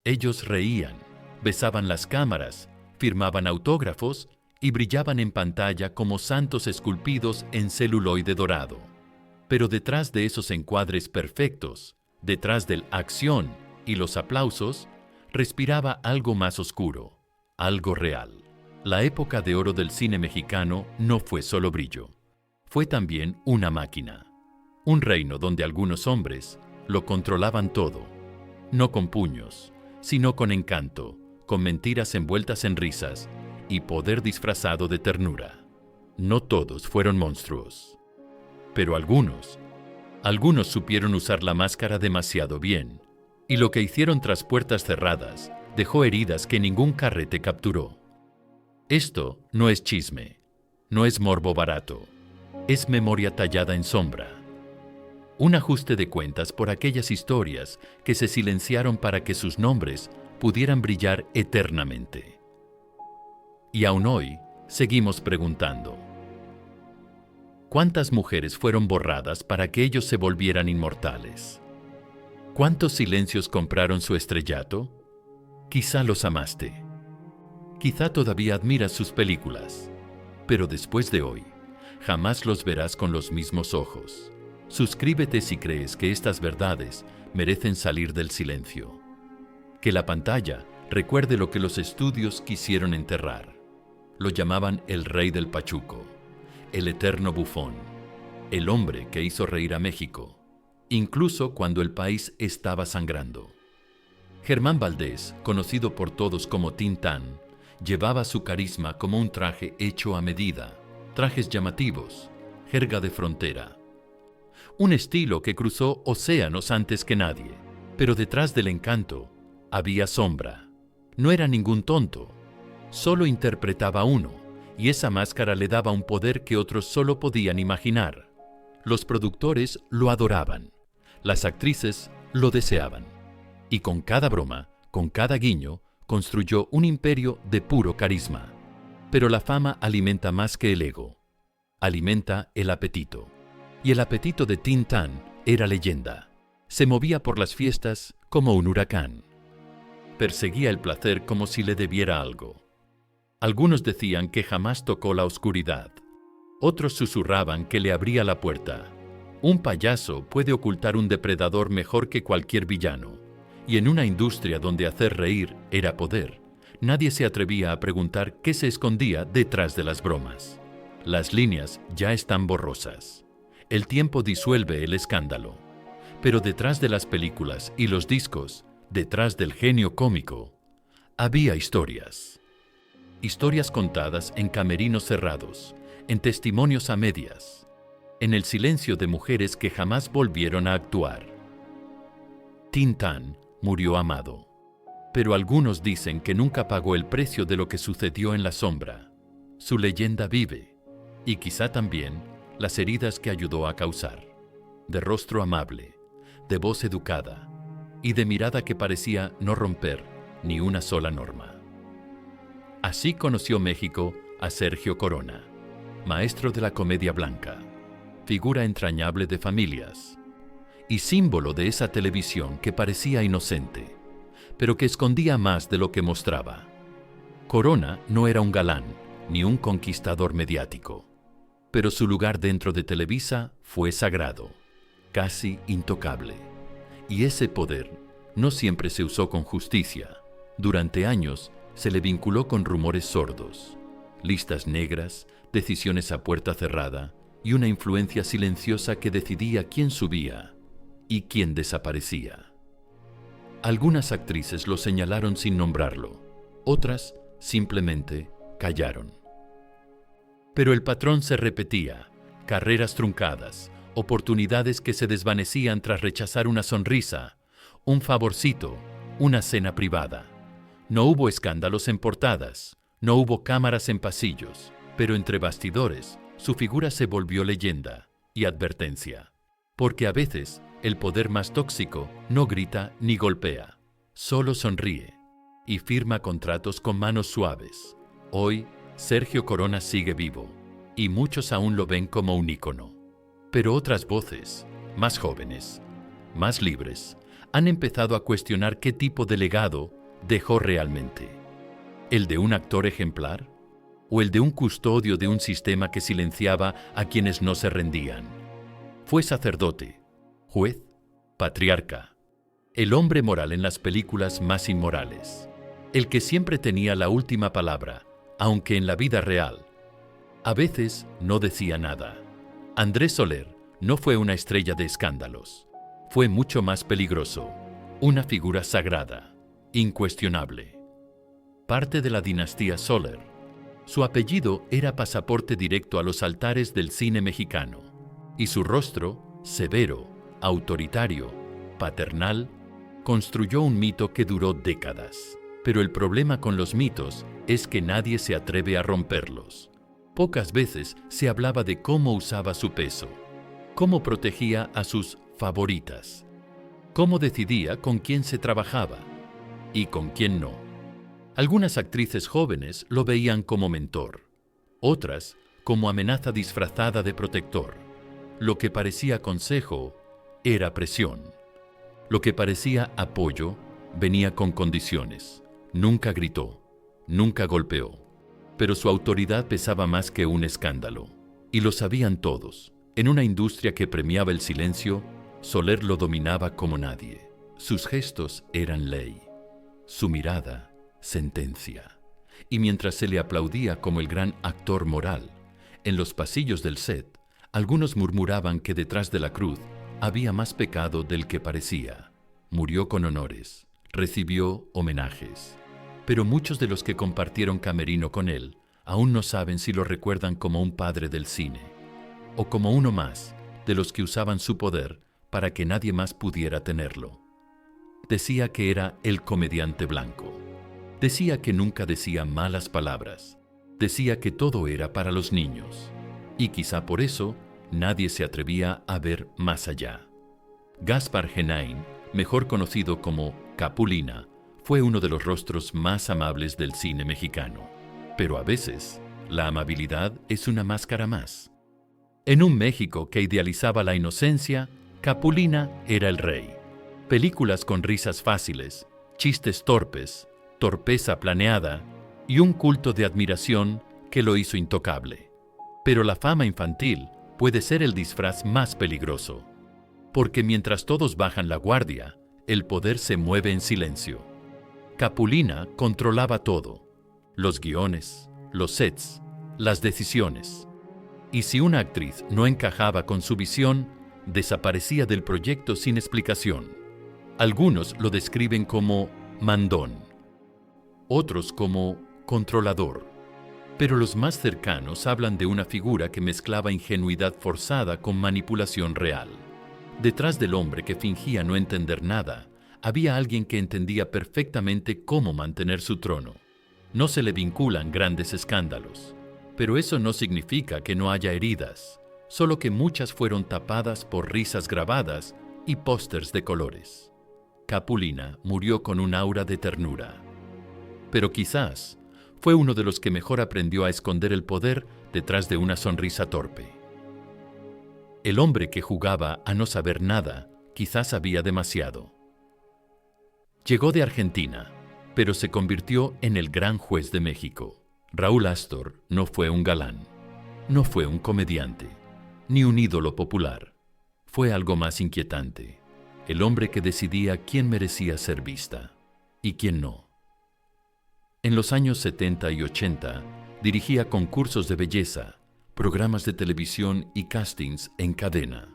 Ellos reían, besaban las cámaras, firmaban autógrafos y brillaban en pantalla como santos esculpidos en celuloide dorado. Pero detrás de esos encuadres perfectos, detrás del acción y los aplausos, respiraba algo más oscuro, algo real. La época de oro del cine mexicano no fue solo brillo, fue también una máquina, un reino donde algunos hombres lo controlaban todo, no con puños, sino con encanto, con mentiras envueltas en risas y poder disfrazado de ternura. No todos fueron monstruos, pero algunos supieron usar la máscara demasiado bien, y lo que hicieron tras puertas cerradas dejó heridas que ningún carrete capturó. Esto no es chisme, no es morbo barato, es memoria tallada en sombra. Un ajuste de cuentas por aquellas historias que se silenciaron para que sus nombres pudieran brillar eternamente. Y aún hoy seguimos preguntando: ¿cuántas mujeres fueron borradas para que ellos se volvieran inmortales? ¿Cuántos silencios compraron su estrellato? Quizá los amaste. Quizá todavía admiras sus películas, pero después de hoy, jamás los verás con los mismos ojos. Suscríbete si crees que estas verdades merecen salir del silencio. Que la pantalla recuerde lo que los estudios quisieron enterrar. Lo llamaban el rey del pachuco, el eterno bufón, el hombre que hizo reír a México, incluso cuando el país estaba sangrando. Germán Valdés, conocido por todos como Tintán, llevaba su carisma como un traje hecho a medida, trajes llamativos, jerga de frontera. Un estilo que cruzó océanos antes que nadie, pero detrás del encanto había sombra. No era ningún tonto, solo interpretaba uno, y esa máscara le daba un poder que otros solo podían imaginar. Los productores lo adoraban, las actrices lo deseaban, y con cada broma, con cada guiño, construyó un imperio de puro carisma. Pero la fama alimenta más que el ego, alimenta el apetito. Y el apetito de Tintán era leyenda. Se movía por las fiestas como un huracán. Perseguía el placer como si le debiera algo. Algunos decían que jamás tocó la oscuridad. Otros susurraban que le abría la puerta. Un payaso puede ocultar un depredador mejor que cualquier villano. Y en una industria donde hacer reír era poder, nadie se atrevía a preguntar qué se escondía detrás de las bromas. Las líneas ya están borrosas. El tiempo disuelve el escándalo. Pero detrás de las películas y los discos, detrás del genio cómico, había historias. Historias contadas en camerinos cerrados, en testimonios a medias, en el silencio de mujeres que jamás volvieron a actuar. Tintán murió amado, pero algunos dicen que nunca pagó el precio de lo que sucedió en la sombra. Su leyenda vive, y quizá también las heridas que ayudó a causar. De rostro amable, de voz educada y de mirada que parecía no romper ni una sola norma. Así conoció México a Sergio Corona, maestro de la comedia blanca, figura entrañable de familias y símbolo de esa televisión que parecía inocente, pero que escondía más de lo que mostraba. Corona no era un galán ni un conquistador mediático, pero su lugar dentro de Televisa fue sagrado, casi intocable. Y ese poder no siempre se usó con justicia. Durante años se le vinculó con rumores sordos, listas negras, decisiones a puerta cerrada y una influencia silenciosa que decidía quién subía y quién desaparecía. Algunas actrices lo señalaron sin nombrarlo, otras simplemente callaron. Pero el patrón se repetía, carreras truncadas, oportunidades que se desvanecían tras rechazar una sonrisa, un favorcito, una cena privada. No hubo escándalos en portadas, no hubo cámaras en pasillos, pero entre bastidores su figura se volvió leyenda y advertencia. Porque a veces el poder más tóxico no grita ni golpea, solo sonríe y firma contratos con manos suaves. Hoy, Sergio Corona sigue vivo y muchos aún lo ven como un ícono. Pero otras voces, más jóvenes, más libres, han empezado a cuestionar qué tipo de legado dejó realmente? ¿El de un actor ejemplar? ¿O el de un custodio de un sistema que silenciaba a quienes no se rendían? Fue sacerdote, juez, patriarca, el hombre moral en las películas más inmorales, el que siempre tenía la última palabra, aunque en la vida real, a veces no decía nada. Andrés Soler no fue una estrella de escándalos, fue mucho más peligroso, una figura sagrada, incuestionable. Parte de la dinastía Soler. Su apellido era pasaporte directo a los altares del cine mexicano, y su rostro, severo, autoritario, paternal, construyó un mito que duró décadas. Pero el problema con los mitos es que nadie se atreve a romperlos. Pocas veces se hablaba de cómo usaba su peso, cómo protegía a sus favoritas, cómo decidía con quién se trabajaba y con quién no. Algunas actrices jóvenes lo veían como mentor, otras como amenaza disfrazada de protector. Lo que parecía consejo era presión. Lo que parecía apoyo venía con condiciones. Nunca gritó, nunca golpeó, pero su autoridad pesaba más que un escándalo. Y lo sabían todos. En una industria que premiaba el silencio, Soler lo dominaba como nadie. Sus gestos eran ley, su mirada sentencia. Y mientras se le aplaudía como el gran actor moral, en los pasillos del set, algunos murmuraban que detrás de la cruz había más pecado del que parecía. Murió con honores, recibió homenajes. Pero muchos de los que compartieron camerino con él aún no saben si lo recuerdan como un padre del cine, o como uno más de los que usaban su poder para que nadie más pudiera tenerlo. Decía que era el comediante blanco. Decía que nunca decía malas palabras. Decía que todo era para los niños. Y quizá por eso nadie se atrevía a ver más allá. Gaspar Genain, mejor conocido como Capulina, fue uno de los rostros más amables del cine mexicano. Pero a veces, la amabilidad es una máscara más. En un México que idealizaba la inocencia, Capulina era el rey. Películas con risas fáciles, chistes torpes, torpeza planeada y un culto de admiración que lo hizo intocable. Pero la fama infantil puede ser el disfraz más peligroso, porque mientras todos bajan la guardia, el poder se mueve en silencio. Capulina controlaba todo, los guiones, los sets, las decisiones. Y si una actriz no encajaba con su visión, desaparecía del proyecto sin explicación. Algunos lo describen como mandón, otros como controlador, pero los más cercanos hablan de una figura que mezclaba ingenuidad forzada con manipulación real. Detrás del hombre que fingía no entender nada, había alguien que entendía perfectamente cómo mantener su trono. No se le vinculan grandes escándalos, pero eso no significa que no haya heridas, solo que muchas fueron tapadas por risas grabadas y pósters de colores. Capulina murió con un aura de ternura. Pero quizás fue uno de los que mejor aprendió a esconder el poder detrás de una sonrisa torpe. El hombre que jugaba a no saber nada, quizás sabía demasiado. Llegó de Argentina, pero se convirtió en el gran juez de México. Raúl Astor no fue un galán, no fue un comediante, ni un ídolo popular. Fue algo más inquietante, el hombre que decidía quién merecía ser vista y quién no. En los años 70 y 80, dirigía concursos de belleza, programas de televisión y castings en cadena.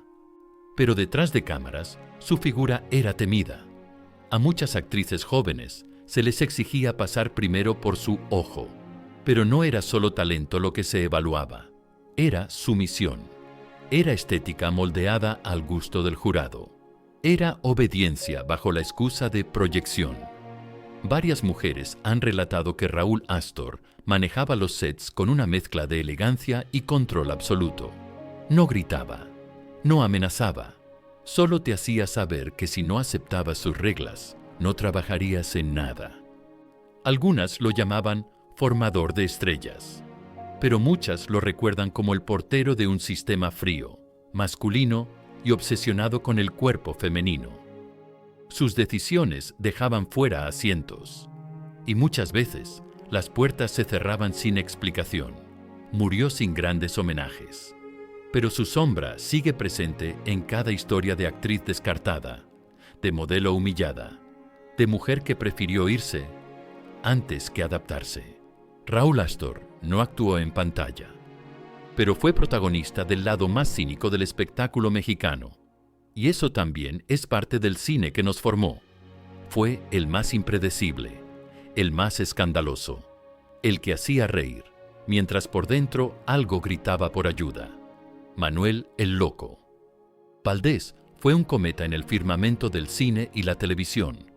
Pero detrás de cámaras, su figura era temida. A muchas actrices jóvenes se les exigía pasar primero por su ojo. Pero no era solo talento lo que se evaluaba, era sumisión. Era estética moldeada al gusto del jurado. Era obediencia bajo la excusa de proyección. Varias mujeres han relatado que Raúl Astor manejaba los sets con una mezcla de elegancia y control absoluto. No gritaba, no amenazaba, solo te hacía saber que si no aceptabas sus reglas, no trabajarías en nada. Algunas lo llamaban formador de estrellas, pero muchas lo recuerdan como el portero de un sistema frío, masculino y obsesionado con el cuerpo femenino. Sus decisiones dejaban fuera a cientos, Y muchas veces, las puertas se cerraban sin explicación. Murió sin grandes homenajes. Pero su sombra sigue presente en cada historia de actriz descartada, de modelo humillada, de mujer que prefirió irse antes que adaptarse. Raúl Astor no actuó en pantalla, pero fue protagonista del lado más cínico del espectáculo mexicano. Y eso también es parte del cine que nos formó. Fue el más impredecible, el más escandaloso, el que hacía reír, mientras por dentro algo gritaba por ayuda. Manuel el Loco. Valdés fue un cometa en el firmamento del cine y la televisión.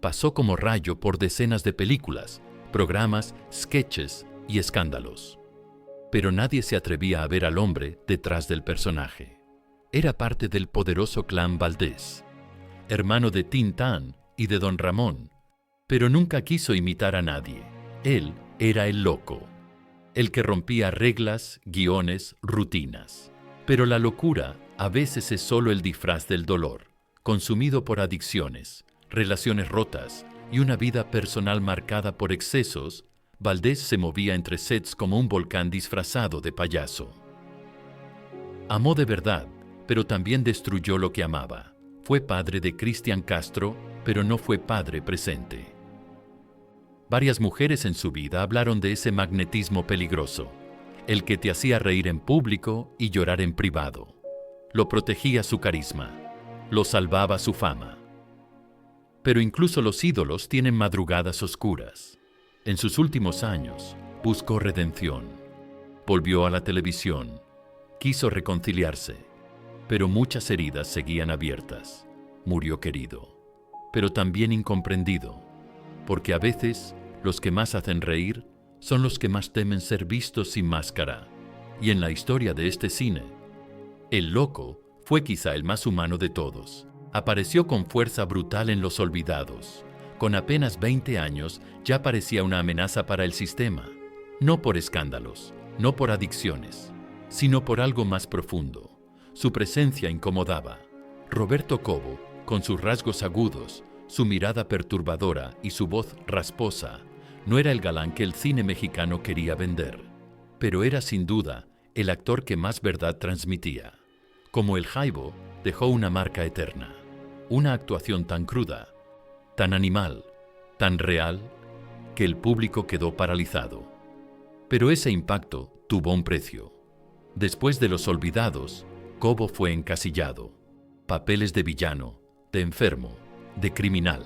Pasó como rayo por decenas de películas, programas, sketches y escándalos. Pero nadie se atrevía a ver al hombre detrás del personaje. Era parte del poderoso clan Valdés, hermano de Tintán y de Don Ramón, pero nunca quiso imitar a nadie. Él era el loco, el que rompía reglas, guiones, rutinas. Pero la locura a veces es solo el disfraz del dolor, consumido por adicciones, relaciones rotas y una vida personal marcada por excesos. Valdés se movía entre sets como un volcán disfrazado de payaso. Amó de verdad, pero también destruyó lo que amaba. Fue padre de Cristian Castro, pero no fue padre presente. Varias mujeres en su vida hablaron de ese magnetismo peligroso, el que te hacía reír en público y llorar en privado. Lo protegía su carisma, lo salvaba su fama. Pero incluso los ídolos tienen madrugadas oscuras. En sus últimos años, buscó redención. Volvió a la televisión. Quiso reconciliarse. Pero muchas heridas seguían abiertas. Murió querido, pero también incomprendido. Porque a veces, los que más hacen reír son los que más temen ser vistos sin máscara. Y en la historia de este cine, el Loco fue quizá el más humano de todos. Apareció con fuerza brutal en Los Olvidados. Con apenas 20 años ya parecía una amenaza para el sistema. No por escándalos, no por adicciones, sino por algo más profundo. Su presencia incomodaba. Roberto Cobo, con sus rasgos agudos, su mirada perturbadora y su voz rasposa, no era el galán que el cine mexicano quería vender, pero era sin duda el actor que más verdad transmitía. Como el Jaibo, dejó una marca eterna, una actuación tan cruda, tan animal, tan real, que el público quedó paralizado. Pero ese impacto tuvo un precio. Después de Los Olvidados, Cobo fue encasillado. Papeles de villano, de enfermo, de criminal.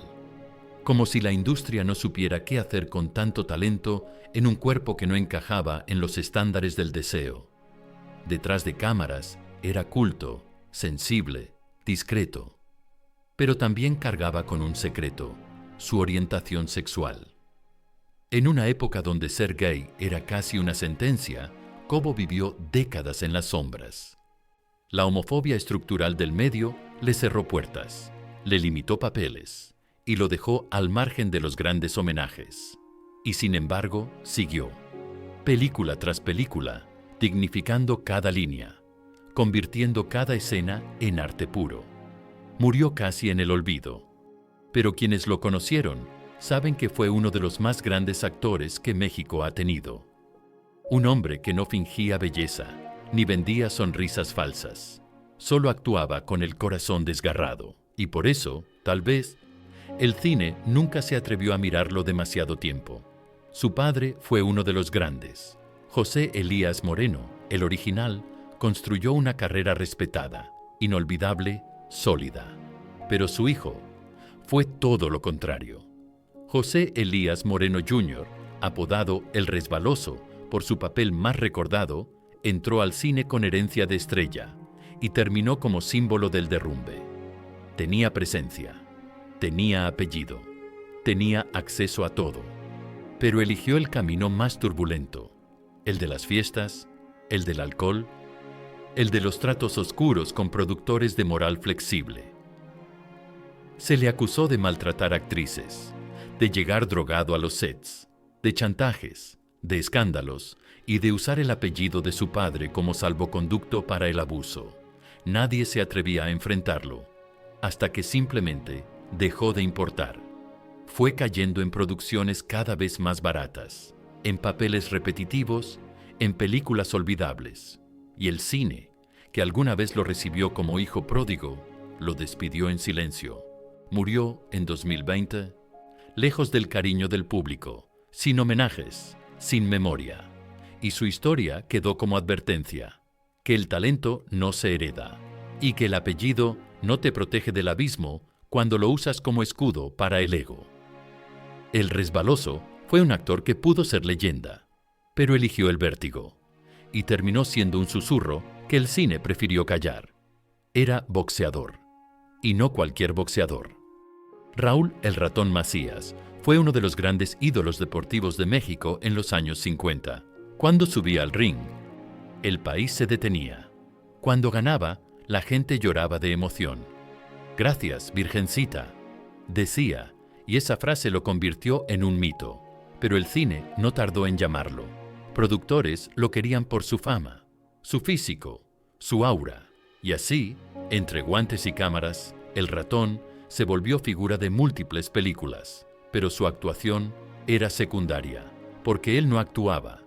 Como si la industria no supiera qué hacer con tanto talento en un cuerpo que no encajaba en los estándares del deseo. Detrás de cámaras era culto, sensible, discreto. Pero también cargaba con un secreto, su orientación sexual. En una época donde ser gay era casi una sentencia, Cobo vivió décadas en las sombras. La homofobia estructural del medio le cerró puertas, le limitó papeles y lo dejó al margen de los grandes homenajes. Y sin embargo, siguió, película tras película, dignificando cada línea, convirtiendo cada escena en arte puro. Murió casi en el olvido, pero quienes lo conocieron saben que fue uno de los más grandes actores que México ha tenido. Un hombre que no fingía belleza, ni vendía sonrisas falsas. Solo actuaba con el corazón desgarrado. Y por eso, tal vez, el cine nunca se atrevió a mirarlo demasiado tiempo. Su padre fue uno de los grandes. José Elías Moreno, el original, construyó una carrera respetada, inolvidable, sólida. Pero su hijo fue todo lo contrario. José Elías Moreno Jr., apodado El Resbaloso por su papel más recordado, entró al cine con herencia de estrella y terminó como símbolo del derrumbe. Tenía presencia, tenía apellido, tenía acceso a todo, pero eligió el camino más turbulento, el de las fiestas, el del alcohol, el de los tratos oscuros con productores de moral flexible. Se le acusó de maltratar actrices, de llegar drogado a los sets, de chantajes, de escándalos y de usar el apellido de su padre como salvoconducto para el abuso. Nadie se atrevía a enfrentarlo, hasta que simplemente dejó de importar. fue cayendo en producciones cada vez más baratas, en papeles repetitivos, en películas olvidables. Y el cine, que alguna vez lo recibió como hijo pródigo, lo despidió en silencio. Murió en 2020, lejos del cariño del público, sin homenajes, sin memoria. Y su historia quedó como advertencia, que el talento no se hereda y que el apellido no te protege del abismo cuando lo usas como escudo para el ego. El Resbaloso fue un actor que pudo ser leyenda, pero eligió el vértigo y terminó siendo un susurro que el cine prefirió callar. Era boxeador, y no cualquier boxeador. Raúl "El Ratón" Macías fue uno de los grandes ídolos deportivos de México en los años 50. Cuando subía al ring, el país se detenía. Cuando ganaba, la gente lloraba de emoción. «Gracias, Virgencita», decía, y esa frase lo convirtió en un mito. Pero el cine no tardó en llamarlo. Productores lo querían por su fama, su físico, su aura. Y así, entre guantes y cámaras, el Ratón se volvió figura de múltiples películas. Pero su actuación era secundaria, porque él no actuaba.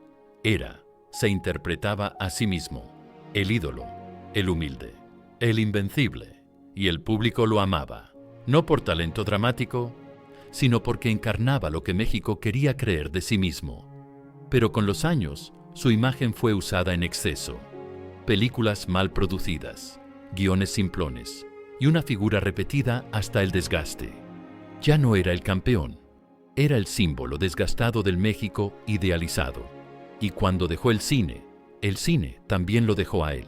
Se interpretaba a sí mismo, el ídolo, el humilde, el invencible, y el público lo amaba, no por talento dramático, sino porque encarnaba lo que México quería creer de sí mismo. Pero con los años, su imagen fue usada en exceso. Películas mal producidas, guiones simplones y una figura repetida hasta el desgaste. Ya no era el campeón, era el símbolo desgastado del México idealizado. Y cuando dejó el cine también lo dejó a él.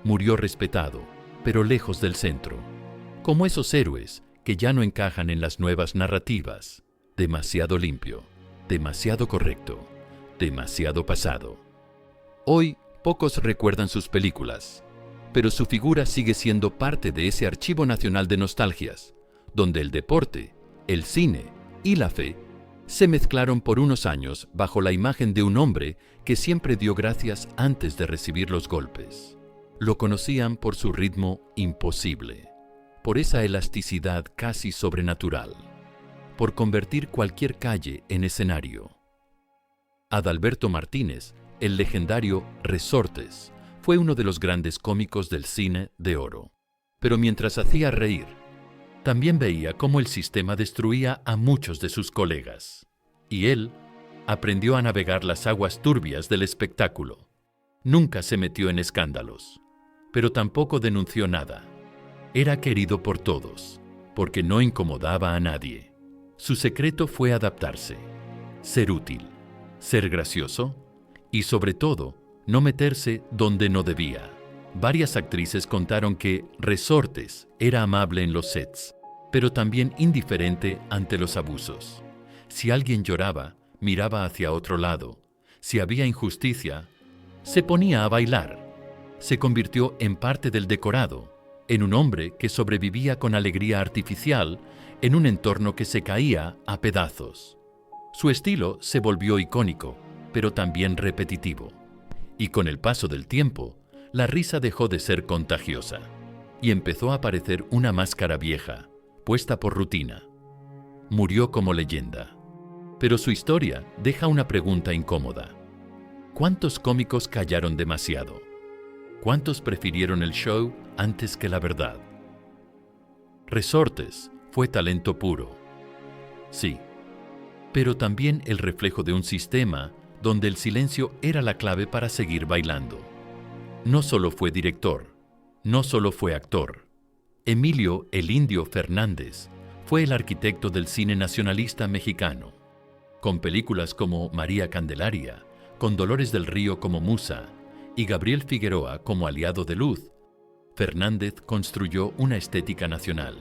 Murió respetado, pero lejos del centro. Como esos héroes que ya no encajan en las nuevas narrativas. Demasiado limpio, demasiado correcto, demasiado pasado. Hoy, pocos recuerdan sus películas, pero su figura sigue siendo parte de ese archivo nacional de nostalgias, donde el deporte, el cine y la fe se mezclaron por unos años bajo la imagen de un hombre que siempre dio gracias antes de recibir los golpes. Lo conocían por su ritmo imposible, por esa elasticidad casi sobrenatural, por convertir cualquier calle en escenario. Adalberto Martínez, el legendario Resortes, fue uno de los grandes cómicos del cine de oro. Pero mientras hacía reír, también veía cómo el sistema destruía a muchos de sus colegas. Y él aprendió a navegar las aguas turbias del espectáculo. Nunca se metió en escándalos, pero tampoco denunció nada. Era querido por todos, porque no incomodaba a nadie. Su secreto fue adaptarse, ser útil, ser gracioso y, sobre todo, no meterse donde no debía. Varias actrices contaron que Resortes era amable en los sets, pero también indiferente ante los abusos. Si alguien lloraba, miraba hacia otro lado. Si había injusticia, se ponía a bailar. Se convirtió en parte del decorado, en un hombre que sobrevivía con alegría artificial en un entorno que se caía a pedazos. Su estilo se volvió icónico, pero también repetitivo. Y con el paso del tiempo, la risa dejó de ser contagiosa y empezó a aparecer una máscara vieja, puesta por rutina. Murió como leyenda. Pero su historia deja una pregunta incómoda. ¿Cuántos cómicos callaron demasiado? ¿Cuántos prefirieron el show antes que la verdad? Resortes fue talento puro. Sí, pero también el reflejo de un sistema donde el silencio era la clave para seguir bailando. No solo fue director, no solo fue actor. Emilio "el Indio" Fernández fue el arquitecto del cine nacionalista mexicano. Con películas como María Candelaria, con Dolores del Río como musa y Gabriel Figueroa como aliado de luz, Fernández construyó una estética nacional.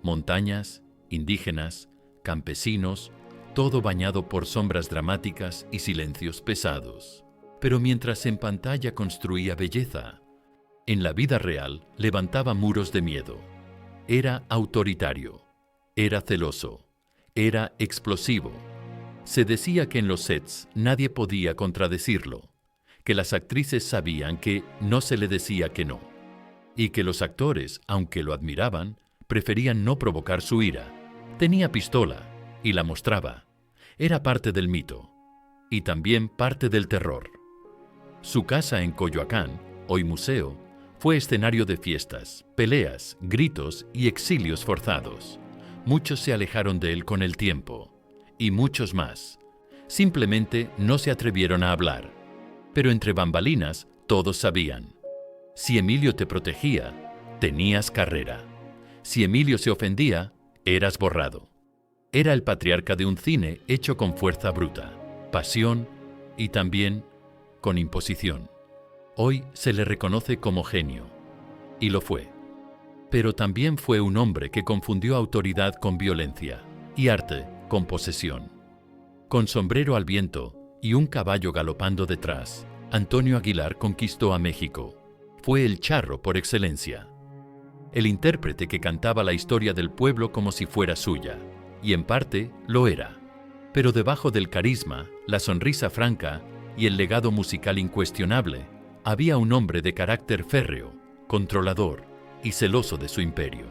Montañas, indígenas, campesinos, todo bañado por sombras dramáticas y silencios pesados. Pero mientras en pantalla construía belleza, en la vida real levantaba muros de miedo. Era autoritario, era celoso, era explosivo. Se decía que en los sets nadie podía contradecirlo, que las actrices sabían que no se le decía que no, y que los actores, aunque lo admiraban, preferían no provocar su ira. Tenía pistola, y la mostraba. Era parte del mito y también parte del terror. Su casa en Coyoacán, hoy museo, fue escenario de fiestas, peleas, gritos y exilios forzados. Muchos se alejaron de él con el tiempo, y muchos más. Simplemente no se atrevieron a hablar. Pero entre bambalinas, todos sabían. Si Emilio te protegía, tenías carrera. Si Emilio se ofendía, eras borrado. Era el patriarca de un cine hecho con fuerza bruta, pasión y también con imposición. Hoy se le reconoce como genio, y lo fue. Pero también fue un hombre que confundió autoridad con violencia y arte con posesión. Con sombrero al viento y un caballo galopando detrás, Antonio Aguilar conquistó a México. Fue el charro por excelencia. El intérprete que cantaba la historia del pueblo como si fuera suya, y en parte lo era. Pero debajo del carisma, la sonrisa franca y el legado musical incuestionable, había un hombre de carácter férreo, controlador y celoso de su imperio.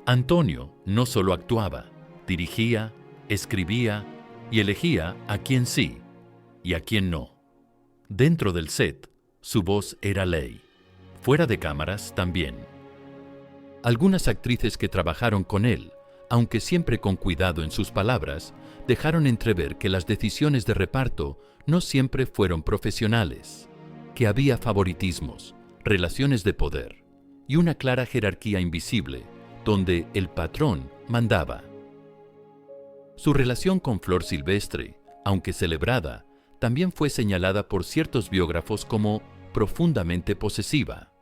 Antonio no solo actuaba, dirigía, escribía y elegía a quien sí y a quien no. Dentro del set, su voz era ley. Fuera de cámaras también. Algunas actrices que trabajaron con él, aunque siempre con cuidado en sus palabras, dejaron entrever que las decisiones de reparto no siempre fueron profesionales, que había favoritismos, relaciones de poder y una clara jerarquía invisible, donde el patrón mandaba. Su relación con Flor Silvestre, aunque celebrada, también fue señalada por ciertos biógrafos como profundamente posesiva.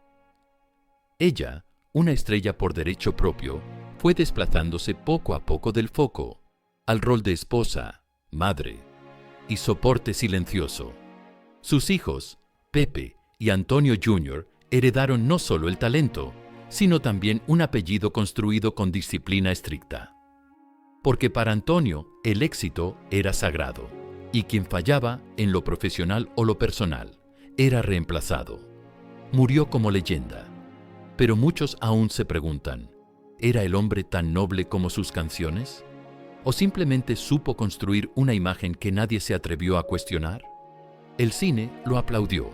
Ella, una estrella por derecho propio, fue desplazándose poco a poco del foco, al rol de esposa, madre y soporte silencioso. Sus hijos, Pepe y Antonio Jr., heredaron no solo el talento, sino también un apellido construido con disciplina estricta. Porque para Antonio el éxito era sagrado, y quien fallaba en lo profesional o lo personal era reemplazado. Murió como leyenda. Pero muchos aún se preguntan, ¿era el hombre tan noble como sus canciones? ¿O simplemente supo construir una imagen que nadie se atrevió a cuestionar? El cine lo aplaudió,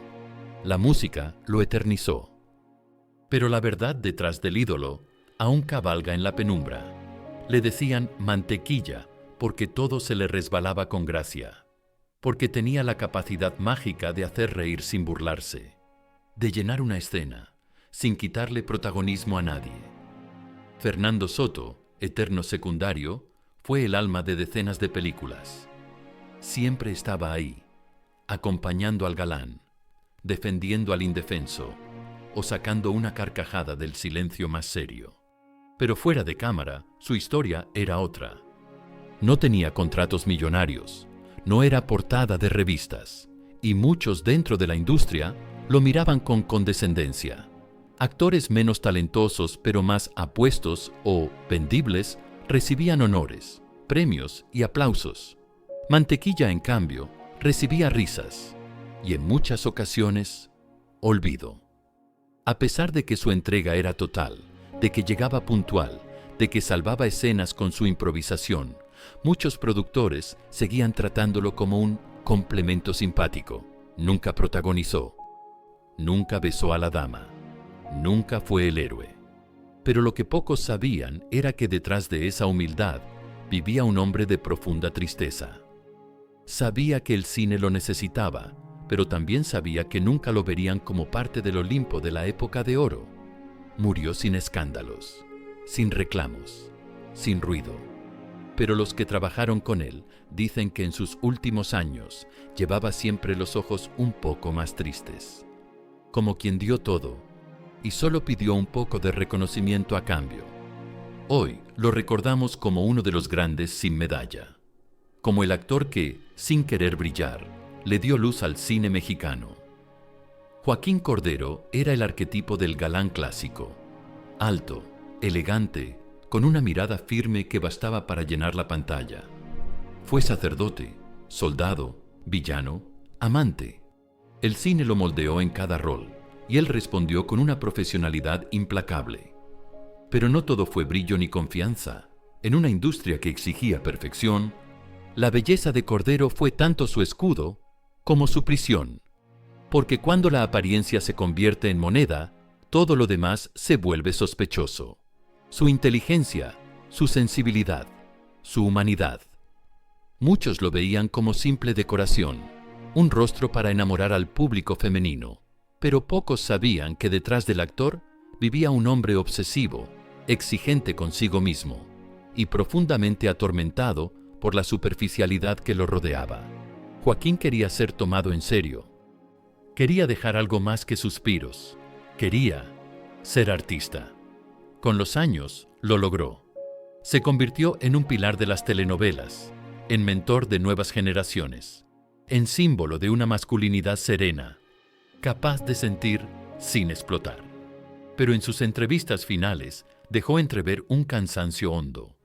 la música lo eternizó. Pero la verdad detrás del ídolo aún cabalga en la penumbra. Le decían mantequilla porque todo se le resbalaba con gracia, porque tenía la capacidad mágica de hacer reír sin burlarse, de llenar una escena sin quitarle protagonismo a nadie. Fernando Soto, eterno secundario, fue el alma de decenas de películas. Siempre estaba ahí, acompañando al galán, defendiendo al indefenso o sacando una carcajada del silencio más serio. Pero fuera de cámara, su historia era otra. No tenía contratos millonarios, no era portada de revistas, y muchos dentro de la industria lo miraban con condescendencia. Actores menos talentosos pero más apuestos o vendibles recibían honores, premios y aplausos. Mantequilla, en cambio, recibía risas y en muchas ocasiones, olvido. A pesar de que su entrega era total, de que llegaba puntual, de que salvaba escenas con su improvisación, muchos productores seguían tratándolo como un complemento simpático. Nunca protagonizó, nunca besó a la dama, nunca fue el héroe. Pero lo que pocos sabían era que detrás de esa humildad vivía un hombre de profunda tristeza. Sabía que el cine lo necesitaba, pero también sabía que nunca lo verían como parte del Olimpo de la época de oro. Murió sin escándalos, sin reclamos, sin ruido. Pero los que trabajaron con él dicen que en sus últimos años llevaba siempre los ojos un poco más tristes, como quien dio todo y solo pidió un poco de reconocimiento a cambio. Hoy lo recordamos como uno de los grandes sin medalla, como el actor que, sin querer brillar, le dio luz al cine mexicano. Joaquín Cordero era el arquetipo del galán clásico, alto, elegante, con una mirada firme que bastaba para llenar la pantalla. Fue sacerdote, soldado, villano, amante. El cine lo moldeó en cada rol, y él respondió con una profesionalidad implacable. Pero no todo fue brillo ni confianza. En una industria que exigía perfección, la belleza de Cordero fue tanto su escudo como su prisión, porque cuando la apariencia se convierte en moneda, todo lo demás se vuelve sospechoso. Su inteligencia, su sensibilidad, su humanidad. Muchos lo veían como simple decoración, un rostro para enamorar al público femenino, pero pocos sabían que detrás del actor vivía un hombre obsesivo, exigente consigo mismo y profundamente atormentado por la superficialidad que lo rodeaba. Joaquín quería ser tomado en serio. Quería dejar algo más que suspiros. Quería ser artista. Con los años, lo logró. Se convirtió en un pilar de las telenovelas, en mentor de nuevas generaciones, en símbolo de una masculinidad serena, capaz de sentir sin explotar. Pero en sus entrevistas finales dejó entrever un cansancio hondo.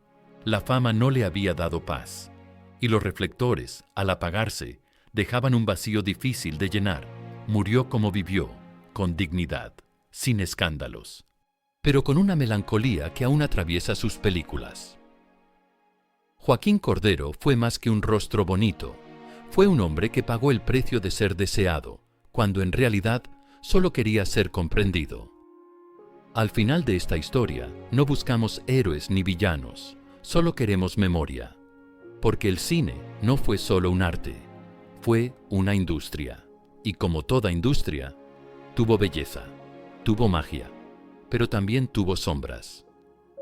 La fama no le había dado paz, y los reflectores, al apagarse, dejaban un vacío difícil de llenar. Murió como vivió, con dignidad, sin escándalos, pero con una melancolía que aún atraviesa sus películas. Joaquín Cordero fue más que un rostro bonito. Fue un hombre que pagó el precio de ser deseado, cuando en realidad solo quería ser comprendido. Al final de esta historia, no buscamos héroes ni villanos, solo queremos memoria. Porque el cine no fue solo un arte, fue una industria. Y como toda industria, tuvo belleza, tuvo magia, pero también tuvo sombras.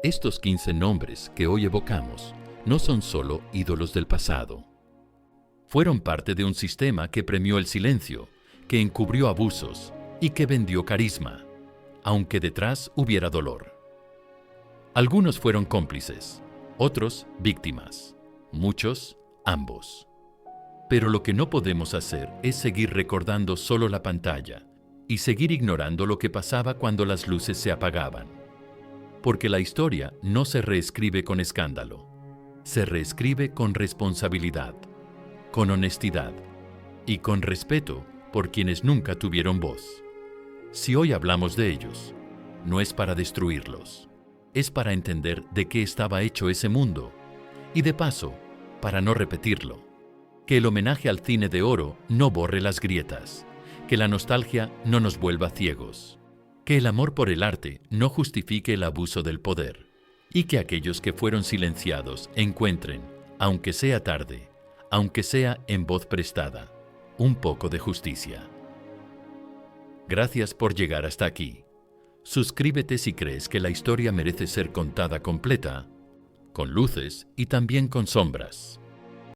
Estos 15 nombres que hoy evocamos no son solo ídolos del pasado. Fueron parte de un sistema que premió el silencio, que encubrió abusos y que vendió carisma, aunque detrás hubiera dolor. Algunos fueron cómplices, otros víctimas, muchos ambos. Pero lo que no podemos hacer es seguir recordando solo la pantalla y seguir ignorando lo que pasaba cuando las luces se apagaban. Porque la historia no se reescribe con escándalo, se reescribe con responsabilidad, con honestidad y con respeto por quienes nunca tuvieron voz. Si hoy hablamos de ellos, no es para destruirlos, es para entender de qué estaba hecho ese mundo y de paso, para no repetirlo. Que el homenaje al cine de oro no borre las grietas, que la nostalgia no nos vuelva ciegos, que el amor por el arte no justifique el abuso del poder, y que aquellos que fueron silenciados encuentren, aunque sea tarde, aunque sea en voz prestada, un poco de justicia. Gracias por llegar hasta aquí. Suscríbete si crees que la historia merece ser contada completa, con luces y también con sombras.